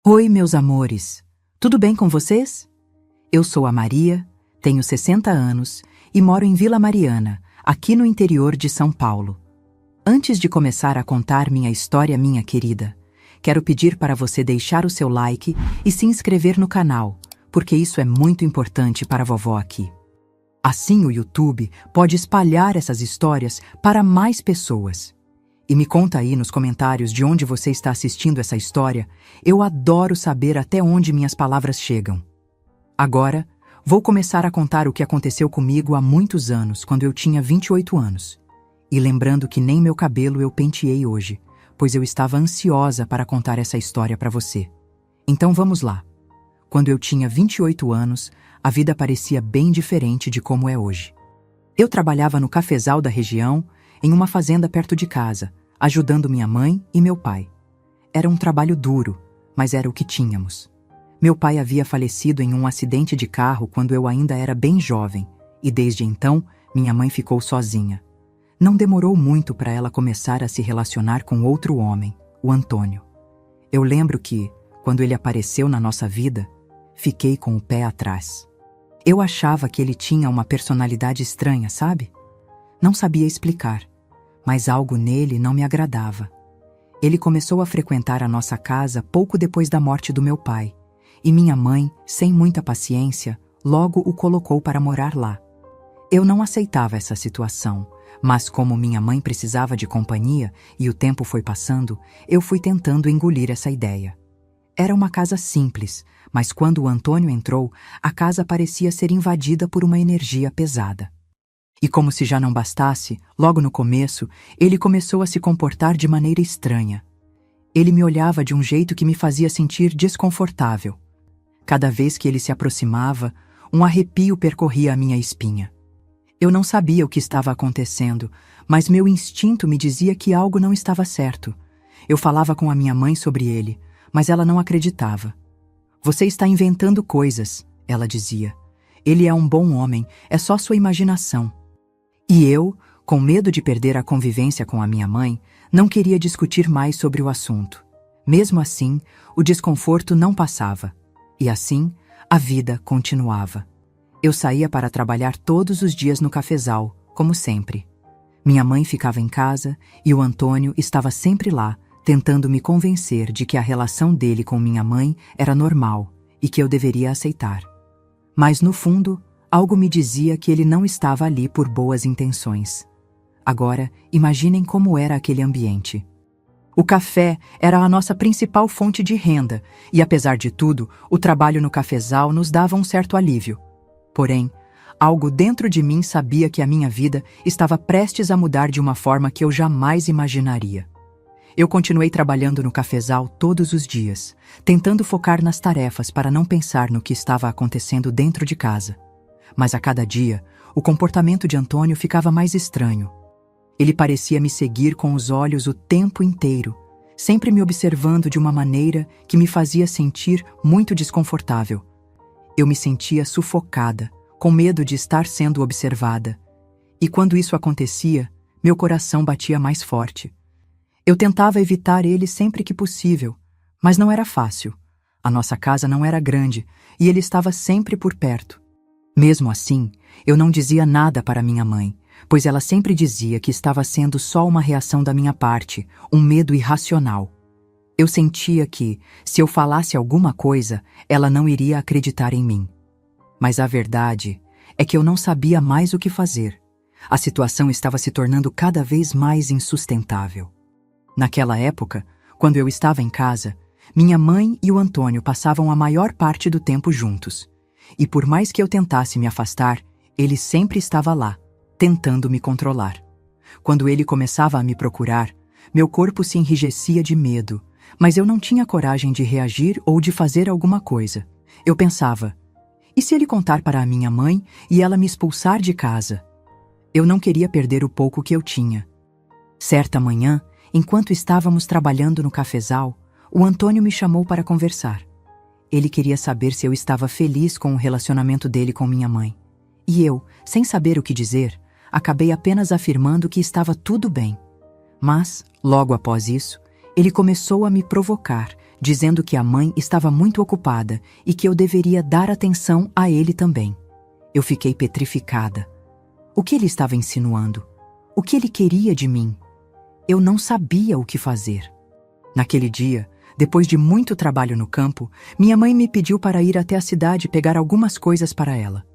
Oi, meus amores. Tudo bem com vocês? Eu sou a Maria, tenho 60 anos e moro em Vila Mariana, aqui no interior de São Paulo. Antes de começar a contar minha história, minha querida, quero pedir para você deixar o seu like e se inscrever no canal, porque isso é muito importante para a vovó aqui. Assim o YouTube pode espalhar essas histórias para mais pessoas. E me conta aí nos comentários de onde você está assistindo essa história. Eu adoro saber até onde minhas palavras chegam. Agora, vou começar a contar o que aconteceu comigo há muitos anos, quando eu tinha 28 anos. E lembrando que nem meu cabelo eu penteei hoje, pois eu estava ansiosa para contar essa história para você. Então vamos lá. Quando eu tinha 28 anos, a vida parecia bem diferente de como é hoje. Eu trabalhava no cafezal da região, em uma fazenda perto de casa, ajudando minha mãe e meu pai. Era um trabalho duro, mas era o que tínhamos. Meu pai havia falecido em um acidente de carro quando eu ainda era bem jovem, e desde então minha mãe ficou sozinha. Não demorou muito para ela começar a se relacionar com outro homem, o Antônio. Eu lembro que, quando ele apareceu na nossa vida, fiquei com o pé atrás. Eu achava que ele tinha uma personalidade estranha, sabe? Não sabia explicar, mas algo nele não me agradava. Ele começou a frequentar a nossa casa pouco depois da morte do meu pai, e minha mãe, sem muita paciência, logo o colocou para morar lá. Eu não aceitava essa situação, mas como minha mãe precisava de companhia e o tempo foi passando, eu fui tentando engolir essa ideia. Era uma casa simples, mas quando o Antônio entrou, a casa parecia ser invadida por uma energia pesada. E como se já não bastasse, logo no começo, ele começou a se comportar de maneira estranha. Ele me olhava de um jeito que me fazia sentir desconfortável. Cada vez que ele se aproximava, um arrepio percorria a minha espinha. Eu não sabia o que estava acontecendo, mas meu instinto me dizia que algo não estava certo. Eu falava com a minha mãe sobre ele, mas ela não acreditava. "Você está inventando coisas", ela dizia. "Ele é um bom homem, é só sua imaginação." E eu, com medo de perder a convivência com a minha mãe, não queria discutir mais sobre o assunto. Mesmo assim, o desconforto não passava. E assim, a vida continuava. Eu saía para trabalhar todos os dias no cafezal, como sempre. Minha mãe ficava em casa e o Antônio estava sempre lá, tentando me convencer de que a relação dele com minha mãe era normal e que eu deveria aceitar. Mas, no fundo, algo me dizia que ele não estava ali por boas intenções. Agora, imaginem como era aquele ambiente. O café era a nossa principal fonte de renda e, apesar de tudo, o trabalho no cafezal nos dava um certo alívio. Porém, algo dentro de mim sabia que a minha vida estava prestes a mudar de uma forma que eu jamais imaginaria. Eu continuei trabalhando no cafezal todos os dias, tentando focar nas tarefas para não pensar no que estava acontecendo dentro de casa. Mas a cada dia, o comportamento de Antônio ficava mais estranho. Ele parecia me seguir com os olhos o tempo inteiro, sempre me observando de uma maneira que me fazia sentir muito desconfortável. Eu me sentia sufocada, com medo de estar sendo observada. E quando isso acontecia, meu coração batia mais forte. Eu tentava evitar ele sempre que possível, mas não era fácil. A nossa casa não era grande e ele estava sempre por perto. Mesmo assim, eu não dizia nada para minha mãe, pois ela sempre dizia que estava sendo só uma reação da minha parte, um medo irracional. Eu sentia que, se eu falasse alguma coisa, ela não iria acreditar em mim. Mas a verdade é que eu não sabia mais o que fazer. A situação estava se tornando cada vez mais insustentável. Naquela época, quando eu estava em casa, minha mãe e o Antônio passavam a maior parte do tempo juntos. E por mais que eu tentasse me afastar, ele sempre estava lá, tentando me controlar. Quando ele começava a me procurar, meu corpo se enrijecia de medo, mas eu não tinha coragem de reagir ou de fazer alguma coisa. Eu pensava, e se ele contar para a minha mãe e ela me expulsar de casa? Eu não queria perder o pouco que eu tinha. Certa manhã, enquanto estávamos trabalhando no cafezal, o Antônio me chamou para conversar. Ele queria saber se eu estava feliz com o relacionamento dele com minha mãe. E eu, sem saber o que dizer, acabei apenas afirmando que estava tudo bem. Mas, logo após isso, ele começou a me provocar, dizendo que a mãe estava muito ocupada e que eu deveria dar atenção a ele também. Eu fiquei petrificada. O que ele estava insinuando? O que ele queria de mim? Eu não sabia o que fazer. Naquele dia, depois de muito trabalho no campo, minha mãe me pediu para ir até a cidade pegar algumas coisas para ela.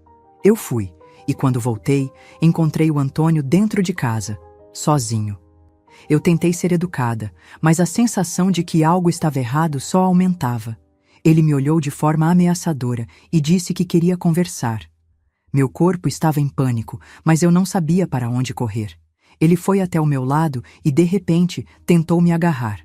Eu fui, e quando voltei, encontrei o Antônio dentro de casa, sozinho. Eu tentei ser educada, mas a sensação de que algo estava errado só aumentava. Ele me olhou de forma ameaçadora e disse que queria conversar. Meu corpo estava em pânico, mas eu não sabia para onde correr. Ele foi até o meu lado e, de repente, tentou me agarrar.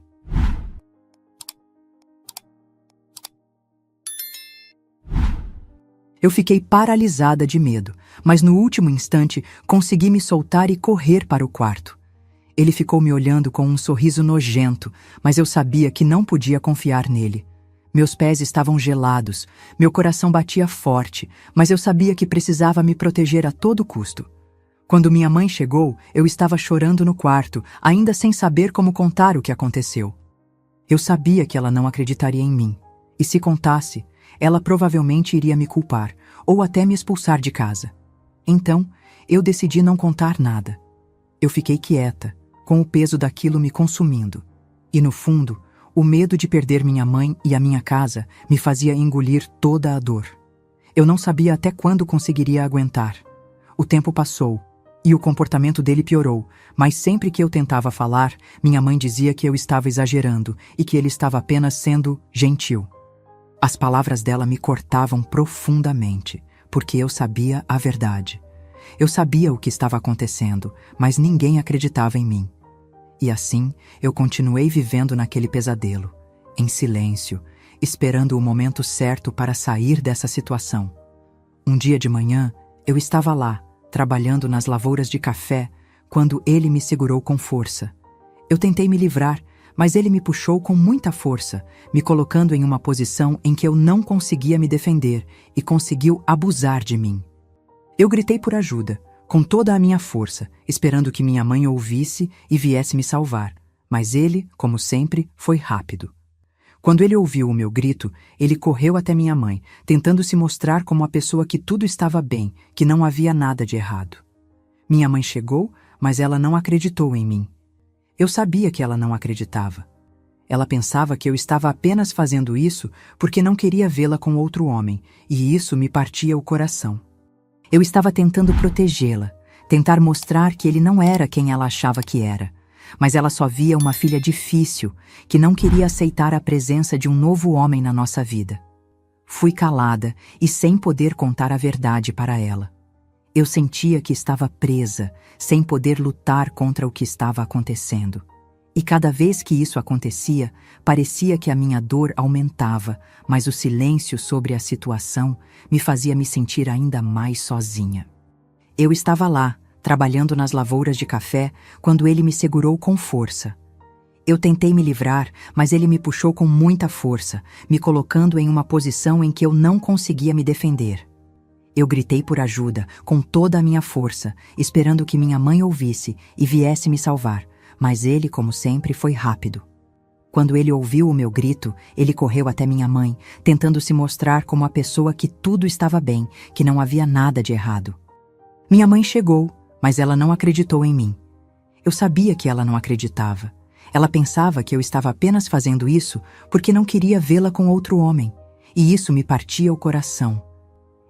Eu fiquei paralisada de medo, mas no último instante consegui me soltar e correr para o quarto. Ele ficou me olhando com um sorriso nojento, mas eu sabia que não podia confiar nele. Meus pés estavam gelados, meu coração batia forte, mas eu sabia que precisava me proteger a todo custo. Quando minha mãe chegou, eu estava chorando no quarto, ainda sem saber como contar o que aconteceu. Eu sabia que ela não acreditaria em mim, e se contasse, ela provavelmente iria me culpar, ou até me expulsar de casa. Então, eu decidi não contar nada. Eu fiquei quieta, com o peso daquilo me consumindo. E no fundo, o medo de perder minha mãe e a minha casa me fazia engolir toda a dor. Eu não sabia até quando conseguiria aguentar. O tempo passou, e o comportamento dele piorou, mas sempre que eu tentava falar, minha mãe dizia que eu estava exagerando e que ele estava apenas sendo gentil. As palavras dela me cortavam profundamente, porque eu sabia a verdade. Eu sabia o que estava acontecendo, mas ninguém acreditava em mim. E assim, eu continuei vivendo naquele pesadelo, em silêncio, esperando o momento certo para sair dessa situação. Um dia de manhã, eu estava lá, trabalhando nas lavouras de café, quando ele me segurou com força. Eu tentei me livrar, mas ele me puxou com muita força, me colocando em uma posição em que eu não conseguia me defender e conseguiu abusar de mim. Eu gritei por ajuda, com toda a minha força, esperando que minha mãe ouvisse e viesse me salvar, mas ele, como sempre, foi rápido. Quando ele ouviu o meu grito, ele correu até minha mãe, tentando se mostrar como a pessoa que tudo estava bem, que não havia nada de errado. Minha mãe chegou, mas ela não acreditou em mim. Eu sabia que ela não acreditava. Ela pensava que eu estava apenas fazendo isso porque não queria vê-la com outro homem, e isso me partia o coração. Eu estava tentando protegê-la, tentar mostrar que ele não era quem ela achava que era, mas ela só via uma filha difícil, que não queria aceitar a presença de um novo homem na nossa vida. Fui calada e sem poder contar a verdade para ela. Eu sentia que estava presa, sem poder lutar contra o que estava acontecendo. E cada vez que isso acontecia, parecia que a minha dor aumentava, mas o silêncio sobre a situação me fazia me sentir ainda mais sozinha. Eu estava lá, trabalhando nas lavouras de café, quando ele me segurou com força. Eu tentei me livrar, mas ele me puxou com muita força, me colocando em uma posição em que eu não conseguia me defender. Eu gritei por ajuda, com toda a minha força, esperando que minha mãe ouvisse e viesse me salvar, mas ele, como sempre, foi rápido. Quando ele ouviu o meu grito, ele correu até minha mãe, tentando se mostrar como a pessoa que tudo estava bem, que não havia nada de errado. Minha mãe chegou, mas ela não acreditou em mim. Eu sabia que ela não acreditava. Ela pensava que eu estava apenas fazendo isso porque não queria vê-la com outro homem, e isso me partia o coração.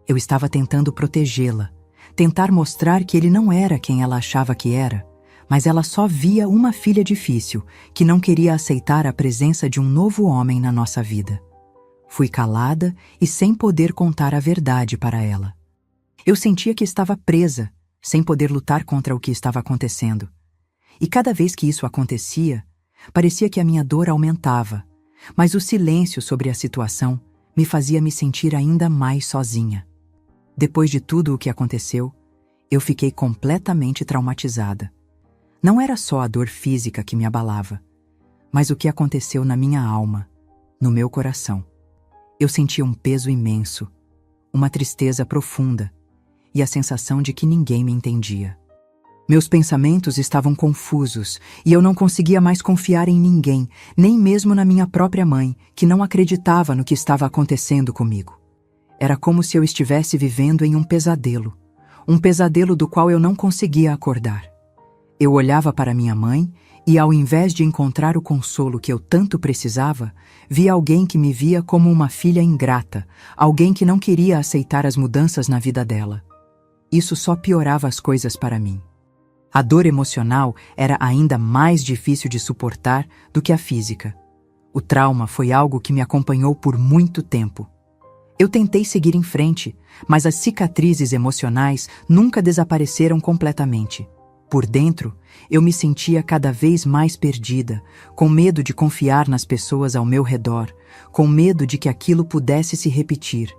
Eu estava tentando protegê-la, tentar mostrar que ele não era quem ela achava que era, mas ela só via uma filha difícil, que não queria aceitar a presença de um novo homem na nossa vida. Fui calada e sem poder contar a verdade para ela. Eu sentia que estava presa, sem poder lutar contra o que estava acontecendo. E cada vez que isso acontecia, parecia que a minha dor aumentava, mas o silêncio sobre a situação me fazia me sentir ainda mais sozinha. Depois de tudo o que aconteceu, eu fiquei completamente traumatizada. Não era só a dor física que me abalava, mas o que aconteceu na minha alma, no meu coração. Eu sentia um peso imenso, uma tristeza profunda e a sensação de que ninguém me entendia. Meus pensamentos estavam confusos e eu não conseguia mais confiar em ninguém, nem mesmo na minha própria mãe, que não acreditava no que estava acontecendo comigo. Era como se eu estivesse vivendo em um pesadelo do qual eu não conseguia acordar. Eu olhava para minha mãe e, ao invés de encontrar o consolo que eu tanto precisava, via alguém que me via como uma filha ingrata, alguém que não queria aceitar as mudanças na vida dela. Isso só piorava as coisas para mim. A dor emocional era ainda mais difícil de suportar do que a física. O trauma foi algo que me acompanhou por muito tempo. Eu tentei seguir em frente, mas as cicatrizes emocionais nunca desapareceram completamente. Por dentro, eu me sentia cada vez mais perdida, com medo de confiar nas pessoas ao meu redor, com medo de que aquilo pudesse se repetir.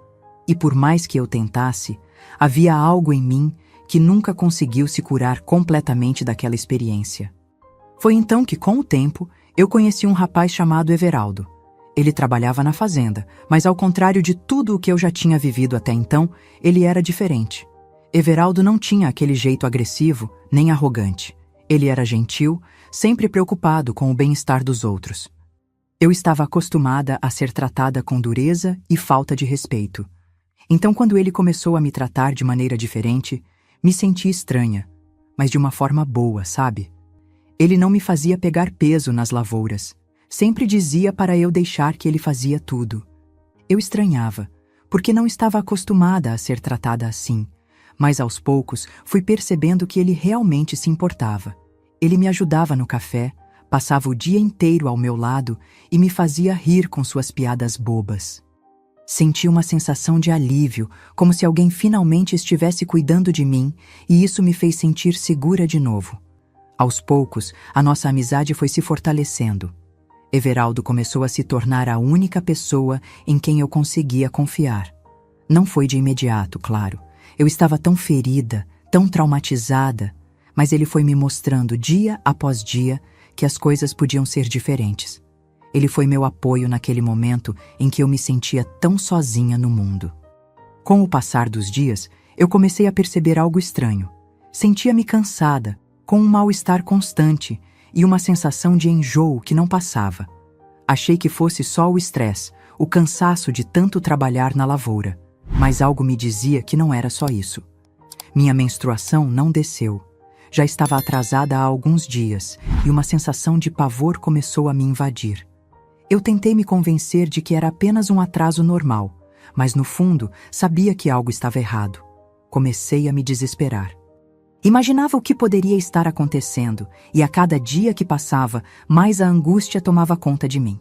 E por mais que eu tentasse, havia algo em mim que nunca conseguiu se curar completamente daquela experiência. Foi então que, com o tempo, eu conheci um rapaz chamado Everaldo. Ele trabalhava na fazenda, mas ao contrário de tudo o que eu já tinha vivido até então, ele era diferente. Everaldo não tinha aquele jeito agressivo nem arrogante. Ele era gentil, sempre preocupado com o bem-estar dos outros. Eu estava acostumada a ser tratada com dureza e falta de respeito. Então, quando ele começou a me tratar de maneira diferente, me senti estranha, mas de uma forma boa, sabe? Ele não me fazia pegar peso nas lavouras. Sempre dizia para eu deixar que ele fazia tudo. Eu estranhava, porque não estava acostumada a ser tratada assim, mas aos poucos fui percebendo que ele realmente se importava. Ele me ajudava no café, passava o dia inteiro ao meu lado e me fazia rir com suas piadas bobas. Senti uma sensação de alívio, como se alguém finalmente estivesse cuidando de mim, e isso me fez sentir segura de novo. Aos poucos, a nossa amizade foi se fortalecendo. Everaldo começou a se tornar a única pessoa em quem eu conseguia confiar. Não foi de imediato, claro. Eu estava tão ferida, tão traumatizada, mas ele foi me mostrando dia após dia que as coisas podiam ser diferentes. Ele foi meu apoio naquele momento em que eu me sentia tão sozinha no mundo. Com o passar dos dias, eu comecei a perceber algo estranho. Sentia-me cansada, com um mal-estar constante e uma sensação de enjoo que não passava. Achei que fosse só o estresse, o cansaço de tanto trabalhar na lavoura, mas algo me dizia que não era só isso. Minha menstruação não desceu. Já estava atrasada há alguns dias e uma sensação de pavor começou a me invadir. Eu tentei me convencer de que era apenas um atraso normal, mas no fundo sabia que algo estava errado. Comecei a me desesperar. Imaginava o que poderia estar acontecendo, e a cada dia que passava, mais a angústia tomava conta de mim.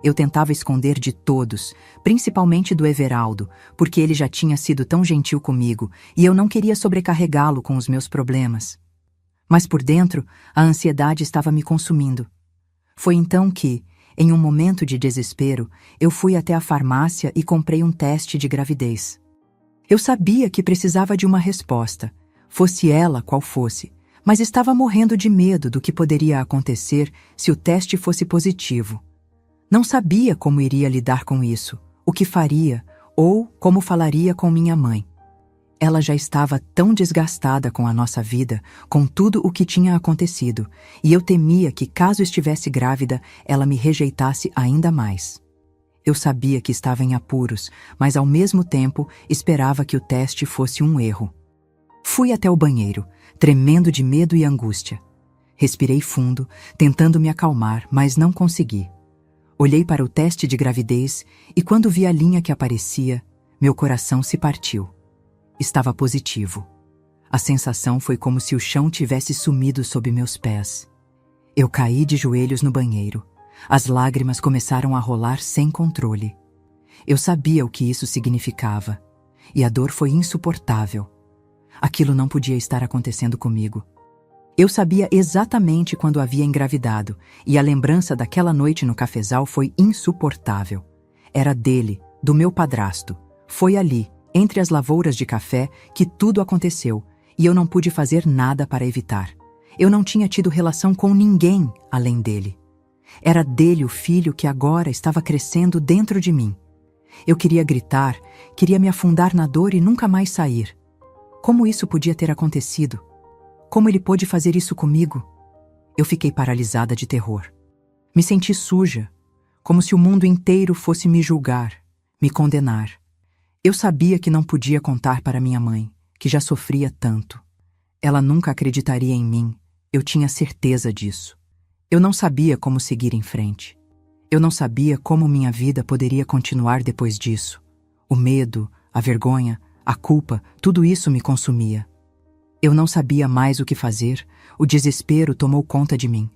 Eu tentava esconder de todos, principalmente do Everaldo, porque ele já tinha sido tão gentil comigo e eu não queria sobrecarregá-lo com os meus problemas. Mas por dentro, a ansiedade estava me consumindo. Foi então que, em um momento de desespero, eu fui até a farmácia e comprei um teste de gravidez. Eu sabia que precisava de uma resposta, fosse ela qual fosse, mas estava morrendo de medo do que poderia acontecer se o teste fosse positivo. Não sabia como iria lidar com isso, o que faria ou como falaria com minha mãe. Ela já estava tão desgastada com a nossa vida, com tudo o que tinha acontecido, e eu temia que, caso estivesse grávida, ela me rejeitasse ainda mais. Eu sabia que estava em apuros, mas ao mesmo tempo esperava que o teste fosse um erro. Fui até o banheiro, tremendo de medo e angústia. Respirei fundo, tentando me acalmar, mas não consegui. Olhei para o teste de gravidez e, quando vi a linha que aparecia, meu coração se partiu. Estava positivo. A sensação foi como se o chão tivesse sumido sob meus pés. Eu caí de joelhos no banheiro. As lágrimas começaram a rolar sem controle. Eu sabia o que isso significava, e a dor foi insuportável. Aquilo não podia estar acontecendo comigo. Eu sabia exatamente quando havia engravidado, e a lembrança daquela noite no cafezal foi insuportável. Era dele, do meu padrasto. Foi ali, entre as lavouras de café, que tudo aconteceu, e eu não pude fazer nada para evitar. Eu não tinha tido relação com ninguém além dele. Era dele o filho que agora estava crescendo dentro de mim. Eu queria gritar, queria me afundar na dor e nunca mais sair. Como isso podia ter acontecido? Como ele pôde fazer isso comigo? Eu fiquei paralisada de terror. Me senti suja, como se o mundo inteiro fosse me julgar, me condenar. Eu sabia que não podia contar para minha mãe, que já sofria tanto. Ela nunca acreditaria em mim, eu tinha certeza disso. Eu não sabia como seguir em frente. Eu não sabia como minha vida poderia continuar depois disso. O medo, a vergonha, a culpa, tudo isso me consumia. Eu não sabia mais o que fazer, o desespero tomou conta de mim.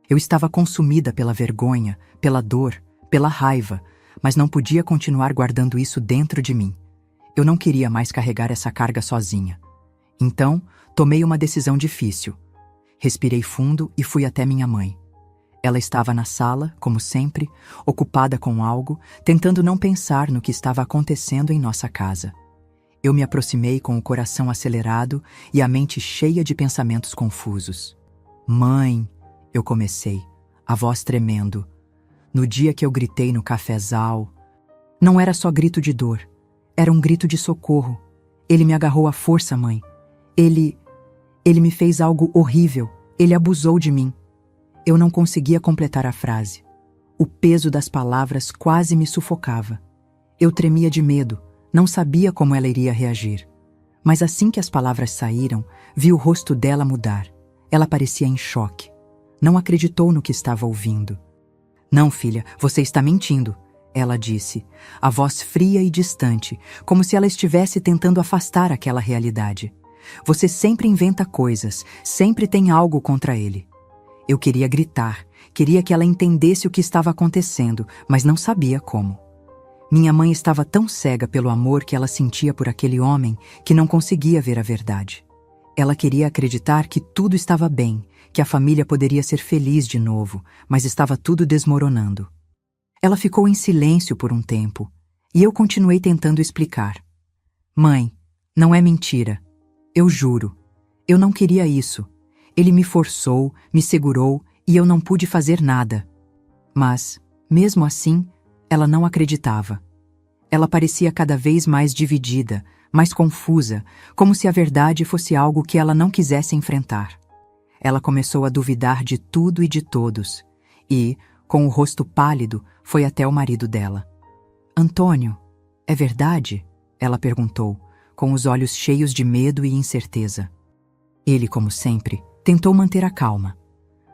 Eu estava consumida pela vergonha, pela dor, pela raiva, mas não podia continuar guardando isso dentro de mim. Eu não queria mais carregar essa carga sozinha. Então, tomei uma decisão difícil. Respirei fundo e fui até minha mãe. Ela estava na sala, como sempre, ocupada com algo, tentando não pensar no que estava acontecendo em nossa casa. Eu me aproximei com o coração acelerado e a mente cheia de pensamentos confusos. Mãe, eu comecei, a voz tremendo. No dia que eu gritei no cafezal, não era só grito de dor, era um grito de socorro. Ele me agarrou à força, mãe. Ele me fez algo horrível, ele abusou de mim. Eu não conseguia completar a frase. O peso das palavras quase me sufocava. Eu tremia de medo, não sabia como ela iria reagir. Mas assim que as palavras saíram, vi o rosto dela mudar. Ela parecia em choque. Não acreditou no que estava ouvindo. Não, filha, você está mentindo, ela disse, a voz fria e distante, como se ela estivesse tentando afastar aquela realidade. Você sempre inventa coisas, sempre tem algo contra ele. Eu queria gritar, queria que ela entendesse o que estava acontecendo, mas não sabia como. Minha mãe estava tão cega pelo amor que ela sentia por aquele homem que não conseguia ver a verdade. Ela queria acreditar que tudo estava bem, que a família poderia ser feliz de novo, mas estava tudo desmoronando. Ela ficou em silêncio por um tempo, e eu continuei tentando explicar. Mãe, não é mentira. Eu juro. Eu não queria isso. Ele me forçou, me segurou, e eu não pude fazer nada. Mas, mesmo assim, ela não acreditava. Ela parecia cada vez mais dividida, mais confusa, como se a verdade fosse algo que ela não quisesse enfrentar. Ela começou a duvidar de tudo e de todos, e, com o rosto pálido, foi até o marido dela. Antônio, é verdade? Ela perguntou, com os olhos cheios de medo e incerteza. Ele, como sempre, tentou manter a calma,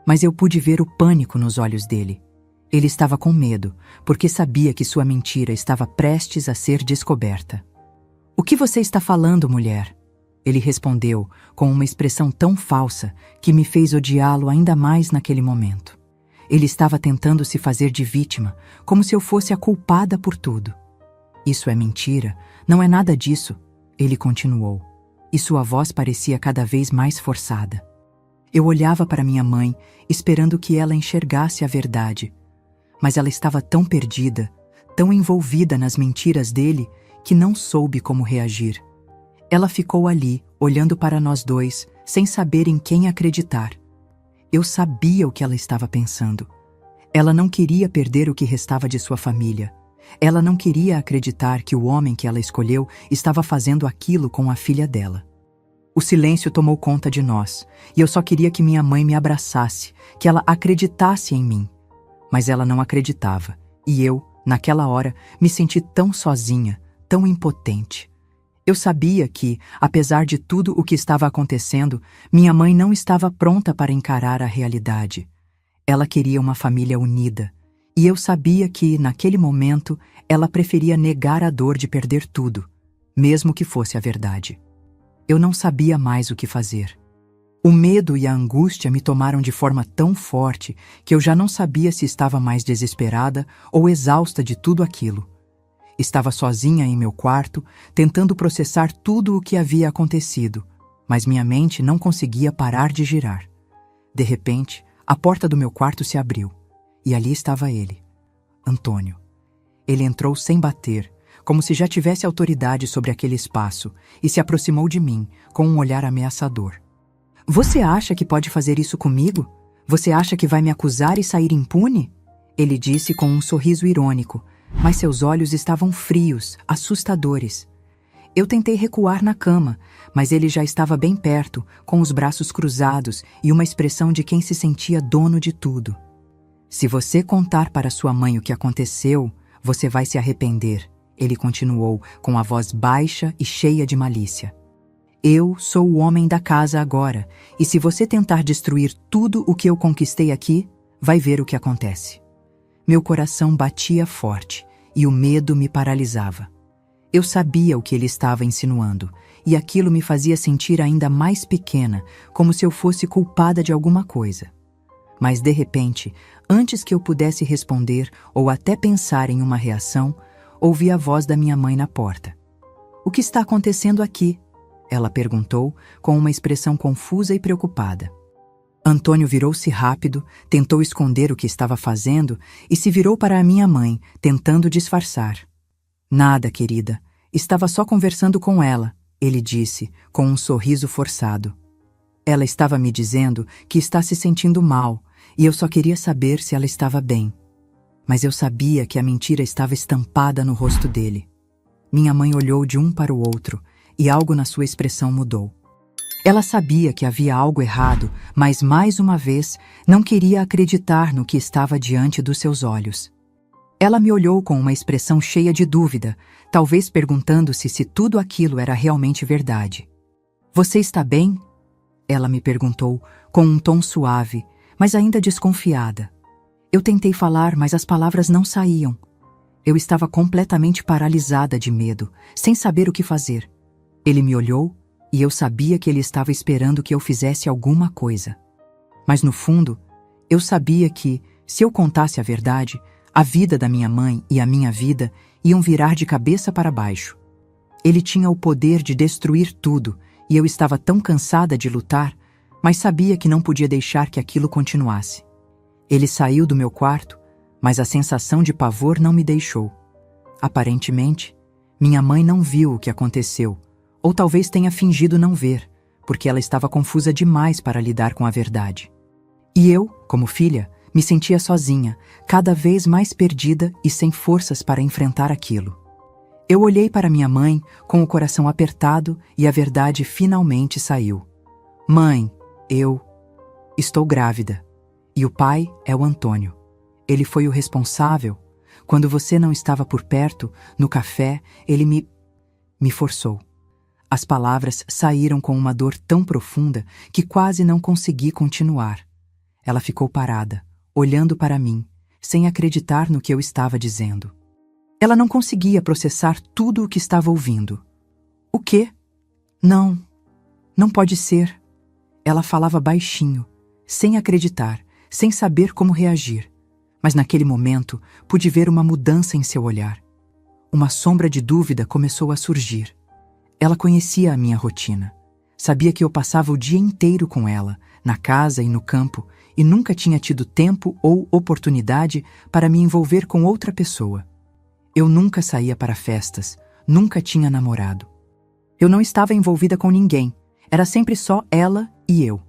mas eu pude ver o pânico nos olhos dele. Ele estava com medo, porque sabia que sua mentira estava prestes a ser descoberta. O que você está falando, mulher? Ele respondeu com uma expressão tão falsa que me fez odiá-lo ainda mais naquele momento. Ele estava tentando se fazer de vítima, como se eu fosse a culpada por tudo. Isso é mentira, não é nada disso, ele continuou, e sua voz parecia cada vez mais forçada. Eu olhava para minha mãe, esperando que ela enxergasse a verdade, mas ela estava tão perdida, tão envolvida nas mentiras dele, que não soube como reagir. Ela ficou ali, olhando para nós dois, sem saber em quem acreditar. Eu sabia o que ela estava pensando. Ela não queria perder o que restava de sua família. Ela não queria acreditar que o homem que ela escolheu estava fazendo aquilo com a filha dela. O silêncio tomou conta de nós, e eu só queria que minha mãe me abraçasse, que ela acreditasse em mim. Mas ela não acreditava, e eu, naquela hora, me senti tão sozinha, tão impotente. Eu sabia que, apesar de tudo o que estava acontecendo, minha mãe não estava pronta para encarar a realidade. Ela queria uma família unida, e eu sabia que, naquele momento, ela preferia negar a dor de perder tudo, mesmo que fosse a verdade. Eu não sabia mais o que fazer. O medo e a angústia me tomaram de forma tão forte que eu já não sabia se estava mais desesperada ou exausta de tudo aquilo. Estava sozinha em meu quarto, tentando processar tudo o que havia acontecido, mas minha mente não conseguia parar de girar. De repente, a porta do meu quarto se abriu, e ali estava ele, Antônio. Ele entrou sem bater, como se já tivesse autoridade sobre aquele espaço, e se aproximou de mim, com um olhar ameaçador. Você acha que pode fazer isso comigo? Você acha que vai me acusar e sair impune? Ele disse com um sorriso irônico, mas seus olhos estavam frios, assustadores. Eu tentei recuar na cama, mas ele já estava bem perto, com os braços cruzados e uma expressão de quem se sentia dono de tudo. Se você contar para sua mãe o que aconteceu, você vai se arrepender, ele continuou, com a voz baixa e cheia de malícia. Eu sou o homem da casa agora, e se você tentar destruir tudo o que eu conquistei aqui, vai ver o que acontece. Meu coração batia forte e o medo me paralisava. Eu sabia o que ele estava insinuando, e aquilo me fazia sentir ainda mais pequena, como se eu fosse culpada de alguma coisa. Mas, de repente, antes que eu pudesse responder ou até pensar em uma reação, ouvi a voz da minha mãe na porta. "O que está acontecendo aqui?" ela perguntou, com uma expressão confusa e preocupada. Antônio virou-se rápido, tentou esconder o que estava fazendo e se virou para a minha mãe, tentando disfarçar. "Nada, querida. Estava só conversando com ela", ele disse, com um sorriso forçado. "Ela estava me dizendo que está se sentindo mal, e eu só queria saber se ela estava bem." Mas eu sabia que a mentira estava estampada no rosto dele. Minha mãe olhou de um para o outro, e algo na sua expressão mudou. Ela sabia que havia algo errado, mas, mais uma vez, não queria acreditar no que estava diante dos seus olhos. Ela me olhou com uma expressão cheia de dúvida, talvez perguntando-se se tudo aquilo era realmente verdade. "Você está bem?" ela me perguntou, com um tom suave, mas ainda desconfiada. Eu tentei falar, mas as palavras não saíam. Eu estava completamente paralisada de medo, sem saber o que fazer. Ele me olhou, e eu sabia que ele estava esperando que eu fizesse alguma coisa. Mas, no fundo, eu sabia que, se eu contasse a verdade, a vida da minha mãe e a minha vida iam virar de cabeça para baixo. Ele tinha o poder de destruir tudo, e eu estava tão cansada de lutar, mas sabia que não podia deixar que aquilo continuasse. Ele saiu do meu quarto, mas a sensação de pavor não me deixou. Aparentemente, minha mãe não viu o que aconteceu, ou talvez tenha fingido não ver, porque ela estava confusa demais para lidar com a verdade. E eu, como filha, me sentia sozinha, cada vez mais perdida e sem forças para enfrentar aquilo. Eu olhei para minha mãe com o coração apertado e a verdade finalmente saiu. "Mãe, eu estou grávida. E o pai é o Antônio. Ele foi o responsável. Quando você não estava por perto, no café, ele me forçou." As palavras saíram com uma dor tão profunda que quase não consegui continuar. Ela ficou parada, olhando para mim, sem acreditar no que eu estava dizendo. Ela não conseguia processar tudo o que estava ouvindo. "O quê? Não, não pode ser." Ela falava baixinho, sem acreditar, sem saber como reagir. Mas naquele momento pude ver uma mudança em seu olhar. Uma sombra de dúvida começou a surgir. Ela conhecia a minha rotina. Sabia que eu passava o dia inteiro com ela, na casa e no campo, e nunca tinha tido tempo ou oportunidade para me envolver com outra pessoa. Eu nunca saía para festas, nunca tinha namorado. Eu não estava envolvida com ninguém, era sempre só ela e eu.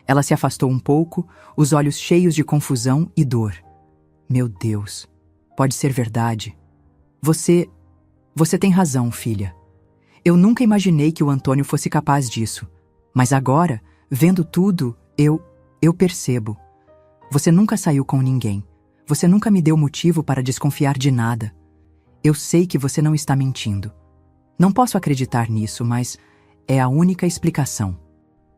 Ela se afastou um pouco, os olhos cheios de confusão e dor. "Meu Deus, pode ser verdade. Você tem razão, filha. Eu nunca imaginei que o Antônio fosse capaz disso. Mas agora, vendo tudo, eu percebo. Você nunca saiu com ninguém. Você nunca me deu motivo para desconfiar de nada. Eu sei que você não está mentindo. Não posso acreditar nisso, mas é a única explicação."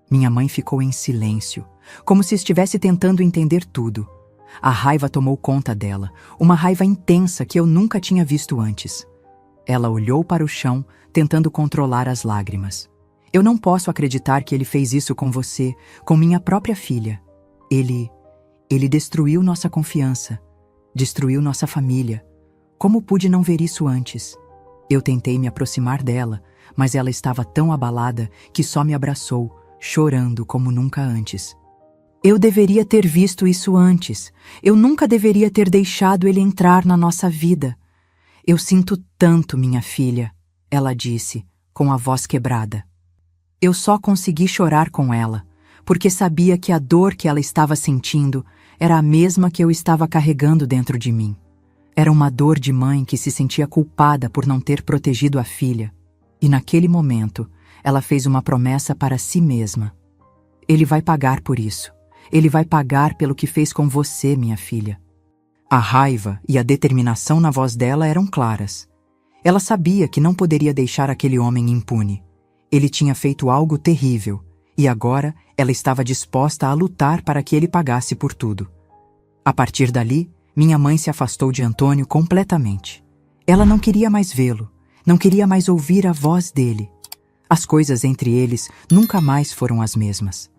Minha mãe ficou em silêncio, como se estivesse tentando entender tudo. A raiva tomou conta dela, uma raiva intensa que eu nunca tinha visto antes. Ela olhou para o chão, tentando controlar as lágrimas. "Eu não posso acreditar que ele fez isso com você, com minha própria filha. Ele destruiu nossa confiança, destruiu nossa família. Como pude não ver isso antes?" Eu tentei me aproximar dela, mas ela estava tão abalada que só me abraçou, chorando como nunca antes. "Eu deveria ter visto isso antes. Eu nunca deveria ter deixado ele entrar na nossa vida. Eu sinto tanto, minha filha", ela disse, com a voz quebrada. Eu só consegui chorar com ela, porque sabia que a dor que ela estava sentindo era a mesma que eu estava carregando dentro de mim. Era uma dor de mãe que se sentia culpada por não ter protegido a filha. E naquele momento, ela fez uma promessa para si mesma. Ele vai pagar por isso. Ele vai pagar pelo que fez com você, minha filha. A raiva e a determinação na voz dela eram claras. Ela sabia que não poderia deixar aquele homem impune. Ele tinha feito algo terrível, e agora ela estava disposta a lutar para que ele pagasse por tudo. A partir dali, minha mãe se afastou de Antônio completamente. Ela não queria mais vê-lo, não queria mais ouvir a voz dele. As coisas entre eles nunca mais foram as mesmas.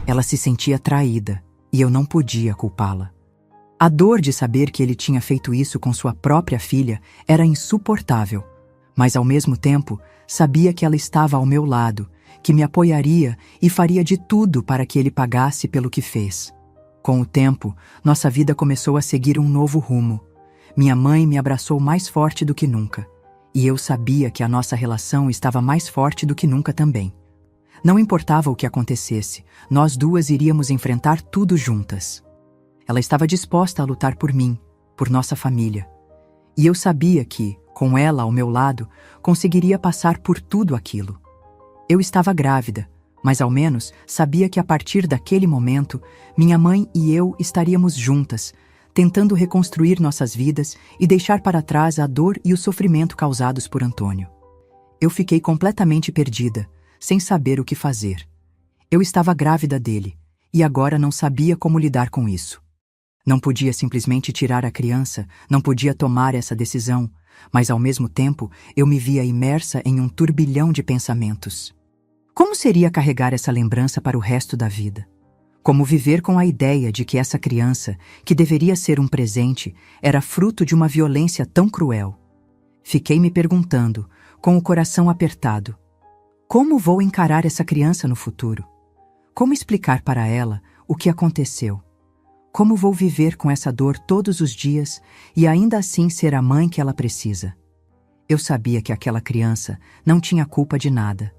Ela se sentia traída, e eu não podia culpá-la. A dor de saber que ele tinha feito isso com sua própria filha era insuportável, mas ao mesmo tempo sabia que ela estava ao meu lado, que me apoiaria e faria de tudo para que ele pagasse pelo que fez. Com o tempo, nossa vida começou a seguir um novo rumo. Minha mãe me abraçou mais forte do que nunca, e eu sabia que a nossa relação estava mais forte do que nunca também. Não importava o que acontecesse, nós duas iríamos enfrentar tudo juntas. Ela estava disposta a lutar por mim, por nossa família. E eu sabia que, com ela ao meu lado, conseguiria passar por tudo aquilo. Eu estava grávida, mas ao menos sabia que a partir daquele momento, minha mãe e eu estaríamos juntas, tentando reconstruir nossas vidas e deixar para trás a dor e o sofrimento causados por Antônio. Eu fiquei completamente perdida, sem saber o que fazer. Eu estava grávida dele, e agora não sabia como lidar com isso. Não podia simplesmente tirar a criança, não podia tomar essa decisão, mas ao mesmo tempo eu me via imersa em um turbilhão de pensamentos. Como seria carregar essa lembrança para o resto da vida? Como viver com a ideia de que essa criança, que deveria ser um presente, era fruto de uma violência tão cruel? Fiquei me perguntando, com o coração apertado, como vou encarar essa criança no futuro? Como explicar para ela o que aconteceu? Como vou viver com essa dor todos os dias e ainda assim ser a mãe que ela precisa? Eu sabia que aquela criança não tinha culpa de nada,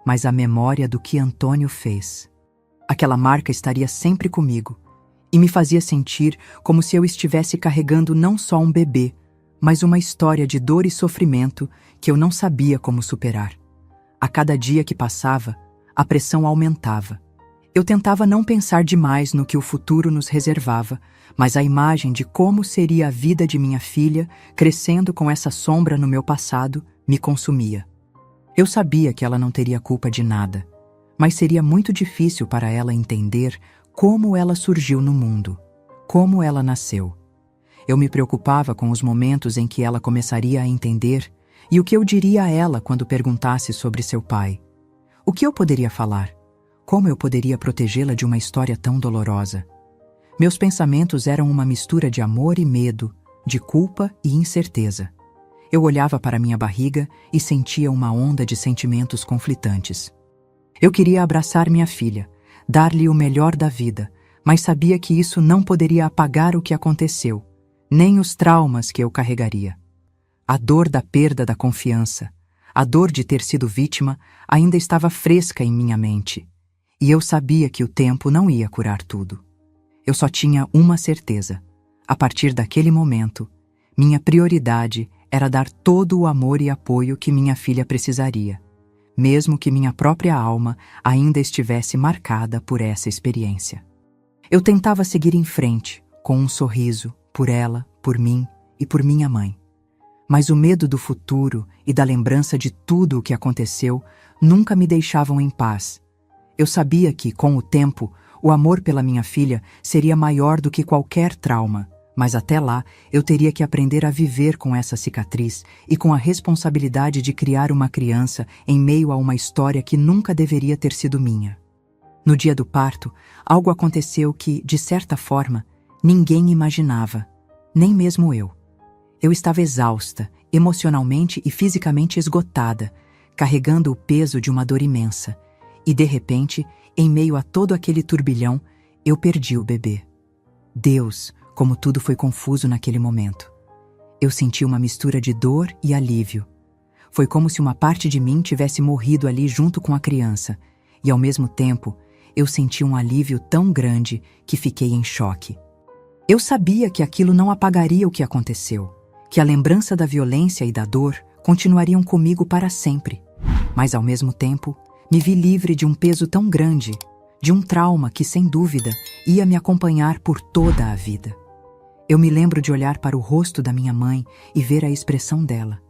mas a memória do que Antônio fez. Aquela marca estaria sempre comigo e me fazia sentir como se eu estivesse carregando não só um bebê, mas uma história de dor e sofrimento que eu não sabia como superar. A cada dia que passava, a pressão aumentava. Eu tentava não pensar demais no que o futuro nos reservava, mas a imagem de como seria a vida de minha filha, crescendo com essa sombra no meu passado, me consumia. Eu sabia que ela não teria culpa de nada, mas seria muito difícil para ela entender como ela surgiu no mundo, como ela nasceu. Eu me preocupava com os momentos em que ela começaria a entender e o que eu diria a ela quando perguntasse sobre seu pai. O que eu poderia falar? Como eu poderia protegê-la de uma história tão dolorosa? Meus pensamentos eram uma mistura de amor e medo, de culpa e incerteza. Eu olhava para minha barriga e sentia uma onda de sentimentos conflitantes. Eu queria abraçar minha filha, dar-lhe o melhor da vida, mas sabia que isso não poderia apagar o que aconteceu, nem os traumas que eu carregaria. A dor da perda da confiança, a dor de ter sido vítima, ainda estava fresca em minha mente. E eu sabia que o tempo não ia curar tudo. Eu só tinha uma certeza. A partir daquele momento, minha prioridade era dar todo o amor e apoio que minha filha precisaria, mesmo que minha própria alma ainda estivesse marcada por essa experiência. Eu tentava seguir em frente, com um sorriso, por ela, por mim e por minha mãe. Mas o medo do futuro e da lembrança de tudo o que aconteceu nunca me deixavam em paz. Eu sabia que, com o tempo, o amor pela minha filha seria maior do que qualquer trauma, mas até lá eu teria que aprender a viver com essa cicatriz e com a responsabilidade de criar uma criança em meio a uma história que nunca deveria ter sido minha. No dia do parto, algo aconteceu que, de certa forma, ninguém imaginava, nem mesmo eu. Eu estava exausta, emocionalmente e fisicamente esgotada, carregando o peso de uma dor imensa. E, de repente, em meio a todo aquele turbilhão, eu perdi o bebê. Deus, como tudo foi confuso naquele momento. Eu senti uma mistura de dor e alívio. Foi como se uma parte de mim tivesse morrido ali junto com a criança, e ao mesmo tempo, eu senti um alívio tão grande que fiquei em choque. Eu sabia que aquilo não apagaria o que aconteceu, que a lembrança da violência e da dor continuariam comigo para sempre. mas ao mesmo tempo me vi livre de um peso tão grande, de um trauma que, sem dúvida, ia me acompanhar por toda a vida. Eu me lembro de olhar para o rosto da minha mãe e ver a expressão dela.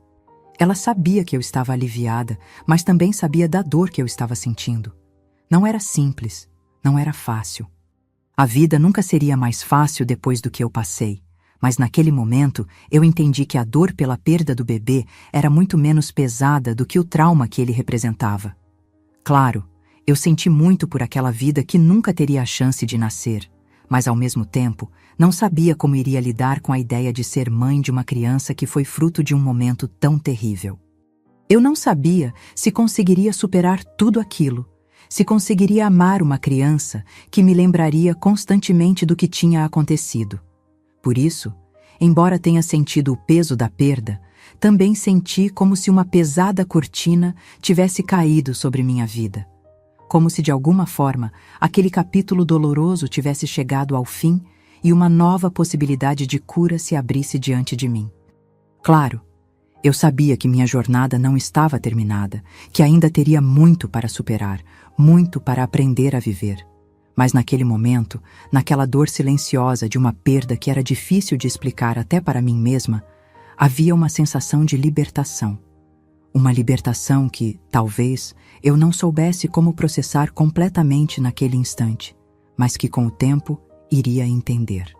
Ela sabia que eu estava aliviada, mas também sabia da dor que eu estava sentindo. Não era simples, não era fácil. A vida nunca seria mais fácil depois do que eu passei, mas naquele momento eu entendi que a dor pela perda do bebê era muito menos pesada do que o trauma que ele representava. Claro, eu senti muito por aquela vida que nunca teria a chance de nascer, mas ao mesmo tempo não sabia como iria lidar com a ideia de ser mãe de uma criança que foi fruto de um momento tão terrível. Eu não sabia se conseguiria superar tudo aquilo, se conseguiria amar uma criança que me lembraria constantemente do que tinha acontecido. Por isso, embora tenha sentido o peso da perda, também senti como se uma pesada cortina tivesse caído sobre minha vida. Como se de alguma forma aquele capítulo doloroso tivesse chegado ao fim e uma nova possibilidade de cura se abrisse diante de mim. Claro, eu sabia que minha jornada não estava terminada, que ainda teria muito para superar, muito para aprender a viver. Mas naquele momento, naquela dor silenciosa de uma perda que era difícil de explicar até para mim mesma, havia uma sensação de libertação. Uma libertação que, talvez, eu não soubesse como processar completamente naquele instante, mas que com o tempo iria entender.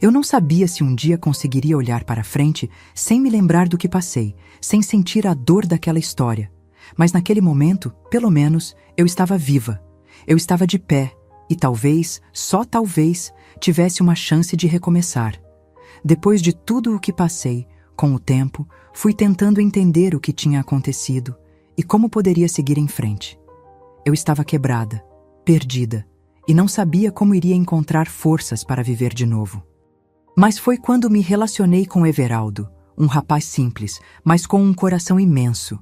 Eu não sabia se um dia conseguiria olhar para frente sem me lembrar do que passei, sem sentir a dor daquela história. Mas naquele momento, pelo menos, eu estava viva. Eu estava de pé e talvez, só talvez, tivesse uma chance de recomeçar. Depois de tudo o que passei, com o tempo, fui tentando entender o que tinha acontecido e como poderia seguir em frente. Eu estava quebrada, perdida, e não sabia como iria encontrar forças para viver de novo. Mas foi quando me relacionei com Everaldo, um rapaz simples, mas com um coração imenso.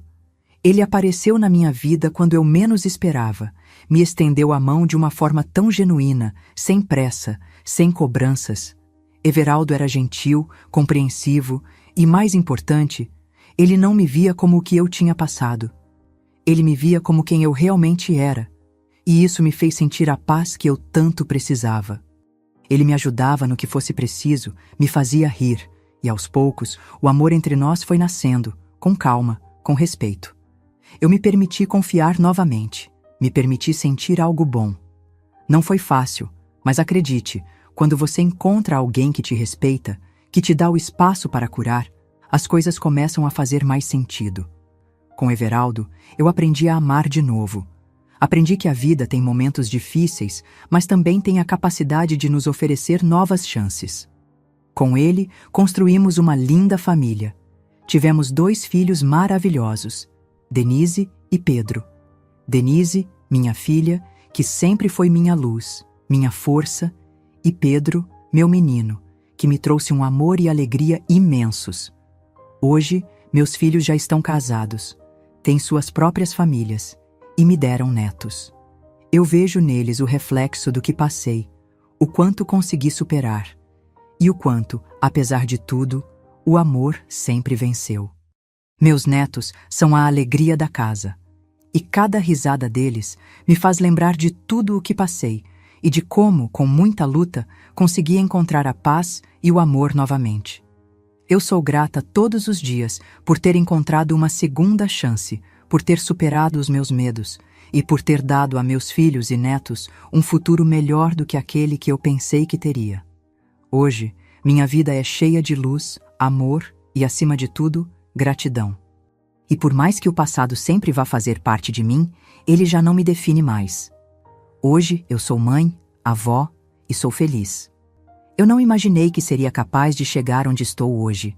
Ele apareceu na minha vida quando eu menos esperava, me estendeu a mão de uma forma tão genuína, sem pressa, sem cobranças. Everaldo era gentil, compreensivo e, mais importante, ele não me via como o que eu tinha passado. Ele me via como quem eu realmente era, e isso me fez sentir a paz que eu tanto precisava. Ele me ajudava no que fosse preciso, me fazia rir, e aos poucos o amor entre nós foi nascendo, com calma, com respeito. Eu me permiti confiar novamente, me permiti sentir algo bom. Não foi fácil, mas acredite, quando você encontra alguém que te respeita, que te dá o espaço para curar, as coisas começam a fazer mais sentido. Com Everaldo, eu aprendi a amar de novo. Aprendi que a vida tem momentos difíceis, mas também tem a capacidade de nos oferecer novas chances. Com ele, construímos uma linda família. Tivemos 2 filhos maravilhosos, Denise e Pedro. Denise, minha filha, que sempre foi minha luz, minha força, e Pedro, meu menino, que me trouxe um amor e alegria imensos. Hoje, meus filhos já estão casados, têm suas próprias famílias e me deram netos. Eu vejo neles o reflexo do que passei, o quanto consegui superar e o quanto, apesar de tudo, o amor sempre venceu. Meus netos são a alegria da casa, e cada risada deles me faz lembrar de tudo o que passei e de como, com muita luta, consegui encontrar a paz e o amor novamente. Eu sou grata todos os dias por ter encontrado uma segunda chance, por ter superado os meus medos e por ter dado a meus filhos e netos um futuro melhor do que aquele que eu pensei que teria. Hoje, minha vida é cheia de luz, amor e, acima de tudo, gratidão. E por mais que o passado sempre vá fazer parte de mim, ele já não me define mais. Hoje eu sou mãe, avó e sou feliz. Eu não imaginei que seria capaz de chegar onde estou hoje,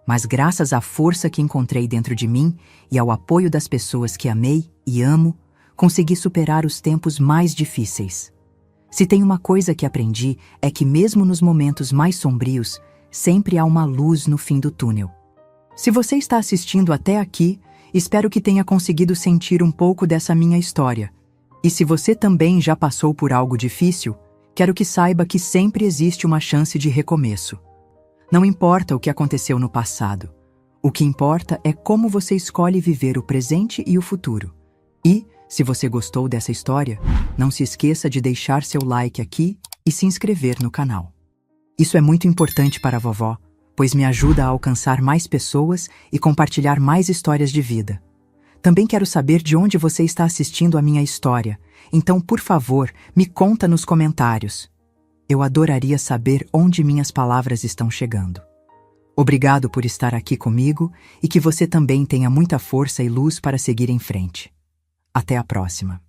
mas graças à força que encontrei dentro de mim e ao apoio das pessoas que amei e amo, consegui superar os tempos mais difíceis. Se tem uma coisa que aprendi é que mesmo nos momentos mais sombrios, sempre há uma luz no fim do túnel. Se você está assistindo até aqui, espero que tenha conseguido sentir um pouco dessa minha história. E se você também já passou por algo difícil, quero que saiba que sempre existe uma chance de recomeço. Não importa o que aconteceu no passado. O que importa é como você escolhe viver o presente e o futuro. E, se você gostou dessa história, não se esqueça de deixar seu like aqui e se inscrever no canal. Isso é muito importante para a vovó, pois me ajuda a alcançar mais pessoas e compartilhar mais histórias de vida. Também quero saber de onde você está assistindo a minha história, então, por favor, me conta nos comentários. Eu adoraria saber onde minhas palavras estão chegando. Obrigado por estar aqui comigo e que você também tenha muita força e luz para seguir em frente. Até a próxima.